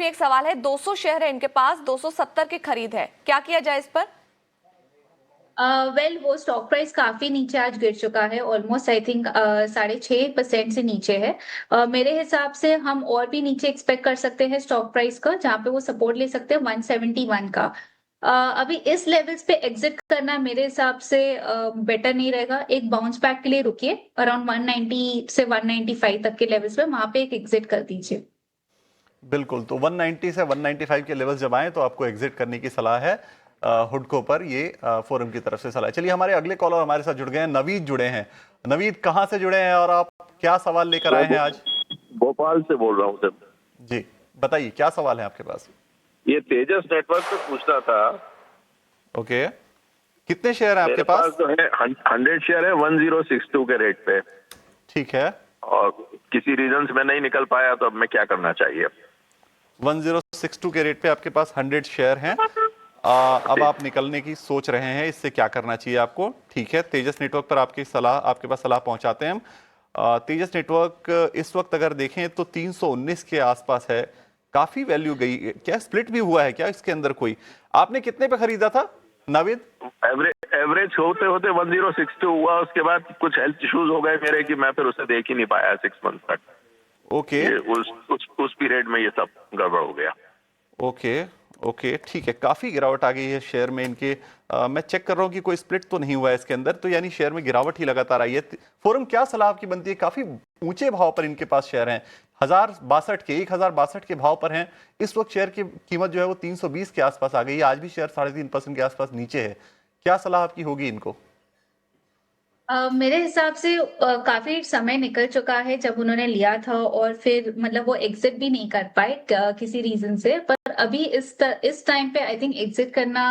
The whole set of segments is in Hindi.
एक सवाल है, 200 शेयर है इनके पास, 270 की खरीद है, क्या किया जाए इस पर? वेल वो स्टॉक प्राइस काफी नीचे आज गिर चुका है, ऑलमोस्ट आई थिंक 6.5% से नीचे है। मेरे हिसाब से हम और भी नीचे एक्सपेक्ट कर सकते हैं स्टॉक प्राइस का, जहाँ पे वो सपोर्ट ले सकते हैं 171 का। अभी इस लेवल्स पे एग्जिट करना मेरे हिसाब से बेटर नहीं रहेगा। एक बाउंस बैक के लिए रुकिए अराउंड 190 से 195 तक के लेवल्स पे, वहां पे एक एग्जिट कर दीजिए। बिल्कुल, तो 190 से 195 के लेवल्स जब आए तो आपको एग्जिट करने की सलाह है हुडको पर, ये फोरम की तरफ से सलाह है। चलिए, हमारे अगले कॉलर हमारे साथ जुड़ गए हैं, नवीद जुड़े हैं। नवीद, कहां से जुड़े हैं और आप क्या सवाल लेकर आए हैं आज? भोपाल से बोल रहा हूँ सर। जी बताइए, क्या सवाल है आपके पास? ये तेजस नेटवर्क पे पूछना था। ओके, कितने शेयर हैं आपके पास? जो है 100 शेयर है 1062 के रेट पे। ठीक है, और किसी रीजन से मैं नहीं निकल पाया, तो अब मैं क्या करना चाहिए? 1062 के रेट पे आपके पास 100 शेयर हैं। अब आप निकलने की सोच रहे हैं, इससे क्या करना चाहिए आपको? ठीक है, तेजस नेटवर्क पर आपके पास सलाह पहुंचाते हैं हम। तेजस नेटवर्क इस वक्त अगर देखें तो 319 के आसपास है, काफी वैल्यू गई। क्या स्प्लिट भी हुआ है क्या इसके अंदर कोई? आपने कितने पे खरीदा था नाविद? एवरेज होते होते 1062 हुआ, उसके बाद कुछ हेल्थ इश्यूज हो गए मेरे कि मैं फिर उसे देख ही नहीं पाया 6 मंथ तक। ओके, उस पीरियड में ये सब गड़बड़ हो गया। ओके, ओके, ठीक है। काफी गिरावट आ गई है शेयर में इनके। मैं चेक कर रहा हूँ कि कोई स्प्लिट तो नहीं हुआ है इसके अंदर, तो यानी शेयर में गिरावट ही लगातार आई है। फोरम, क्या सलाह आपकी बनती है? काफी ऊंचे भाव पर इनके पास शेयर हैं, 1062 के भाव पर हैं इस वक्त। शेयर की कीमत जो है वो 320 के आसपास आ गई है। आज भी शेयर 3.5% के आसपास नीचे है। क्या सलाह आपकी होगी इनको? मेरे हिसाब से काफी समय निकल चुका है जब उन्होंने लिया था, और फिर मतलब वो एग्जिट भी नहीं कर पाए किसी रीजन से। पर अभी इस टाइम पे आई थिंक एग्जिट करना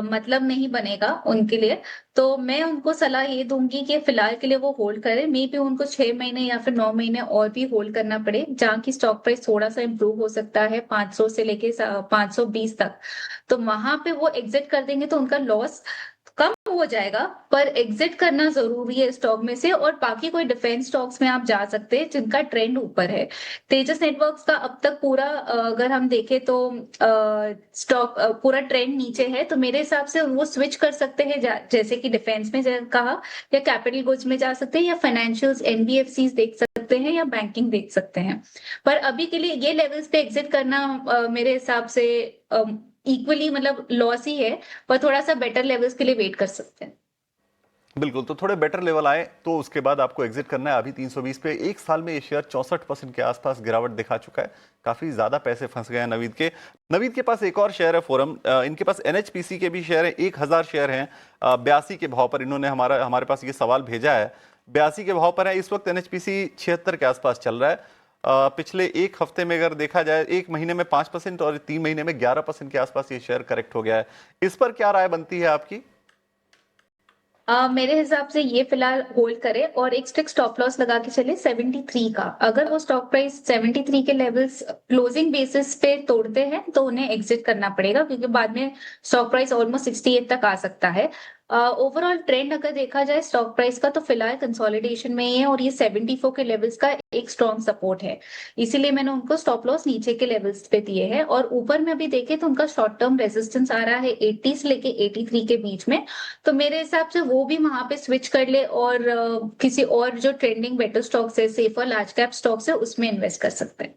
मतलब नहीं बनेगा उनके लिए। तो मैं उनको सलाह ये दूंगी कि फिलहाल के लिए वो होल्ड करें। मे बी उनको 6 महीने या फिर 9 महीने और भी होल्ड करना पड़े, जहाँ की स्टॉक प्राइस थोड़ा सा इम्प्रूव हो सकता है 500 से लेके 520 तक। तो वहां पे वो एग्जिट कर देंगे तो उनका लॉस कम हो जाएगा। पर एग्जिट करना जरूरी है स्टॉक में से। और बाकी कोई डिफेंस स्टॉक्स में आप जा सकते हैं जिनका ट्रेंड ऊपर है। तेजस नेटवर्क्स का अब तक पूरा अगर हम देखें तो स्टॉक पूरा ट्रेंड नीचे है। तो मेरे हिसाब से वो स्विच कर सकते हैं, जैसे कि डिफेंस में कहा, या कैपिटल गुड्स में जा सकते हैं, या फाइनेंशियल्स एनबीएफसीज देख सकते हैं, या बैंकिंग देख सकते हैं। पर अभी के लिए ये लेवल्स पे एग्जिट करना मेरे हिसाब से इक्वली मतलब लॉस ही है। पर थोड़ा सा बेटर लेवल्स के लिए वेट कर सकते हैं। बिल्कुल, तो थोड़े बेटर लेवल आए तो उसके बाद आपको एग्जिट करना है। अभी 320 पे एक साल में ये शेयर 64% के आसपास गिरावट दिखा चुका है। काफी ज्यादा पैसे फंस गए हैं नवीद के पास एक और शेयर है फोरम, इनके पास एनएचपीसी के भी शेयर है, 1000 शेयर हैं। 82 के भाव पर इन्होंने हमारे पास ये सवाल भेजा है। 82 के भाव पर है इस वक्त एनएचपीसी, 76 के आसपास चल रहा है। पिछले एक हफ्ते में अगर देखा जाए, एक महीने में 5% और 3 महीने में 11% के आसपास ये शेयर करेक्ट हो गया है। इस पर क्या राय बनती है आपकी? मेरे हिसाब से ये फिलहाल होल्ड करे और एक स्ट्रिक्ट स्टॉप लॉस लगा के चले 73 का। अगर वो स्टॉक प्राइस 73 के लेवल्स क्लोजिंग बेसिस पे तोड़ते हैं तो उन्हें एग्जिट करना पड़ेगा, क्योंकि बाद में स्टॉक प्राइस ऑलमोस्ट 68 तक आ सकता है। ओवरऑल ट्रेंड अगर देखा जाए स्टॉक प्राइस का, तो फिलहाल कंसोलिडेशन में ही है, और ये 74 के लेवल्स का एक स्ट्रॉन्ग सपोर्ट है। इसीलिए मैंने उनको स्टॉप लॉस नीचे के लेवल्स पे दिए हैं। और ऊपर में अभी देखें तो उनका शॉर्ट टर्म रेजिस्टेंस आ रहा है 80 से लेके 83 के बीच में। तो मेरे हिसाब से वो भी वहां पे स्विच कर ले, और किसी और जो ट्रेंडिंग बेटर स्टॉक्स है, सेफर लार्ज कैप स्टॉक्स है, उसमें इन्वेस्ट कर सकते हैं।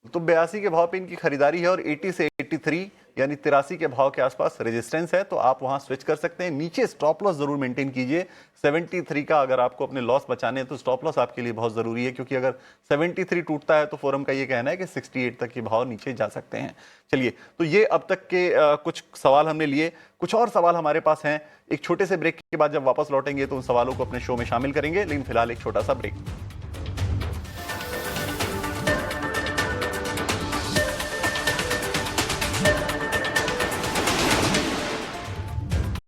तो 82 के भाव पे इनकी खरीदारी है और 80 से 83 यानी 83 के भाव के आसपास रेजिस्टेंस है, तो आप वहां स्विच कर सकते हैं। नीचे स्टॉप लॉस जरूर मेंटेन कीजिए 73 का। अगर आपको अपने लॉस बचाने हैं तो स्टॉप लॉस आपके लिए बहुत जरूरी है, क्योंकि अगर 73 टूटता है तो फोरम का ये कहना है कि 68 तक के भाव नीचे जा सकते हैं। चलिए, तो ये अब तक के कुछ सवाल हमने लिए। कुछ और सवाल हमारे पास हैं। एक छोटे से ब्रेक के बाद जब वापस लौटेंगे तो उन सवालों को अपने शो में शामिल करेंगे, लेकिन फिलहाल एक छोटा सा ब्रेक।